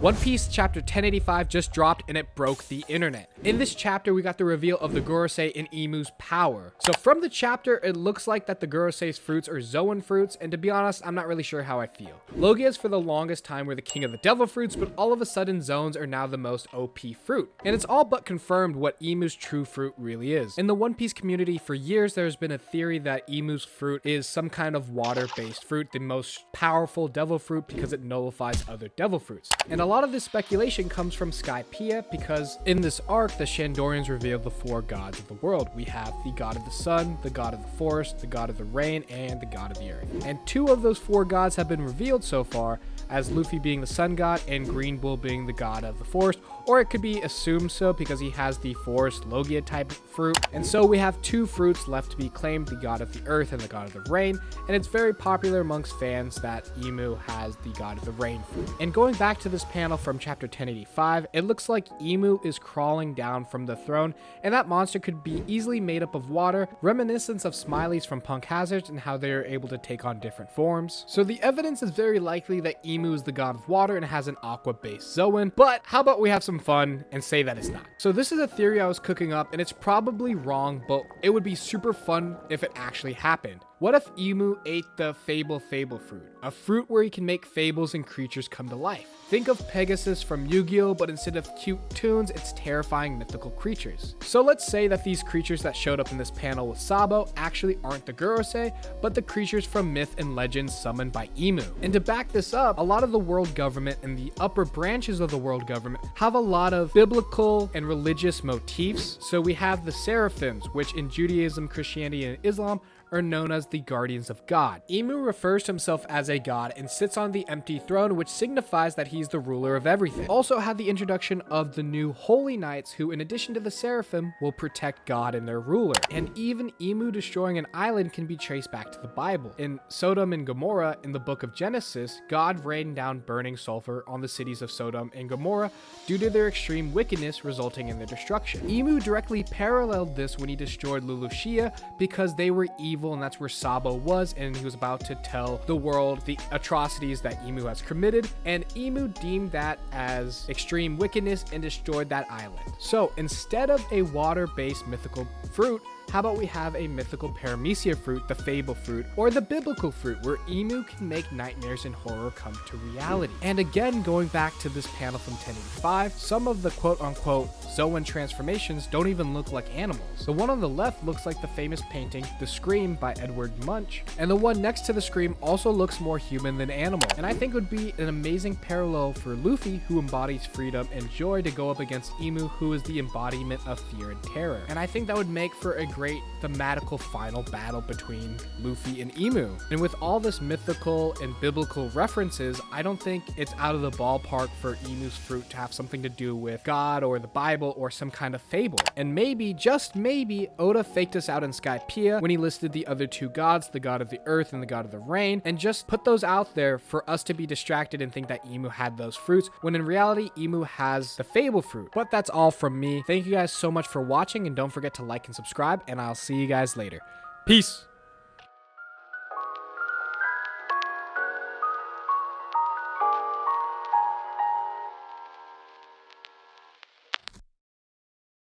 One Piece chapter 1085 just dropped and it broke the internet. In this chapter, we got the reveal of the Gorosei and Imu's power. So from the chapter, it looks like that the Gorosei's fruits are Zoan fruits, and to be honest, I'm not really sure how I feel. Logias for the longest time were the king of the devil fruits, but all of a sudden Zoans are now the most OP fruit. And it's all but confirmed what Imu's true fruit really is. In the One Piece community for years, there's been a theory that Imu's fruit is some kind of water-based fruit, the most powerful devil fruit because it nullifies other devil fruits. And a lot of this speculation comes from Skypiea because in this arc, the Shandorians reveal the four gods of the world. We have the god of the sun, the god of the forest, the god of the rain, and the god of the earth. And two of those four gods have been revealed so far, as Luffy being the sun god and Green Bull being the god of the forest, or it could be assumed so because he has the forest Logia type fruit. And so we have two fruits left to be claimed, the god of the earth and the god of the rain, and it's very popular amongst fans that Imu has the god of the rain fruit. And going back to this panel from chapter 1085, it looks like Imu is crawling down from the throne, and that monster could be easily made up of water, reminiscence of Smileys from Punk Hazards and how they are able to take on different forms. So the evidence is very likely that Imu is the god of water and has an aqua-based Zoan, but how about we have some fun and say that it's not. So this is a theory I was cooking up, and it's probably wrong, but it would be super fun if it actually happened. What if Imu ate the fable fruit? A fruit where he can make fables and creatures come to life. Think of Pegasus from Yu-Gi-Oh, but instead of cute tunes, it's terrifying mythical creatures. So let's say that these creatures that showed up in this panel with Sabo actually aren't the Gorosei, but the creatures from myth and legend summoned by Imu. And to back this up, a lot of the world government and the upper branches of the world government have a lot of biblical and religious motifs. So we have the seraphims, which in Judaism, Christianity, and Islam are known as the guardians of God. Imu refers to himself as a god and sits on the empty throne, which signifies that he's the ruler of everything. Also had the introduction of the new holy knights who, in addition to the seraphim, will protect God and their ruler. And even Imu destroying an island can be traced back to the Bible. In Sodom and Gomorrah, in the book of Genesis, God rained down burning sulfur on the cities of Sodom and Gomorrah due to their extreme wickedness, resulting in their destruction. Imu directly paralleled this when he destroyed Lulushia because they were evil, and that's where Sabo was, and he was about to tell the world the atrocities that Imu has committed, and Imu deemed that as extreme wickedness and destroyed that island. So instead of a water-based mythical fruit, how about we have a mythical paramecia fruit, the fable fruit, or the biblical fruit, where Imu can make nightmares and horror come to reality. And again, going back to this panel from 1085, some of the quote-unquote Zoan transformations don't even look like animals. The one on the left looks like the famous painting, The Scream by Edward Munch, and the one next to The Scream also looks more human than animal. And I think it would be an amazing parallel for Luffy, who embodies freedom and joy, to go up against Imu, who is the embodiment of fear and terror. And I think that would make for a great thematical final battle between Luffy and Imu. And with all this mythical and biblical references, I don't think it's out of the ballpark for Imu's fruit to have something to do with God or the Bible or some kind of fable. And maybe, just maybe, Oda faked us out in Skypiea when he listed the other two gods, the god of the earth and the god of the rain, and just put those out there for us to be distracted and think that Imu had those fruits, when in reality, Imu has the fable fruit. But that's all from me. Thank you guys so much for watching, and don't forget to like and subscribe, and I'll see you guys later. Peace!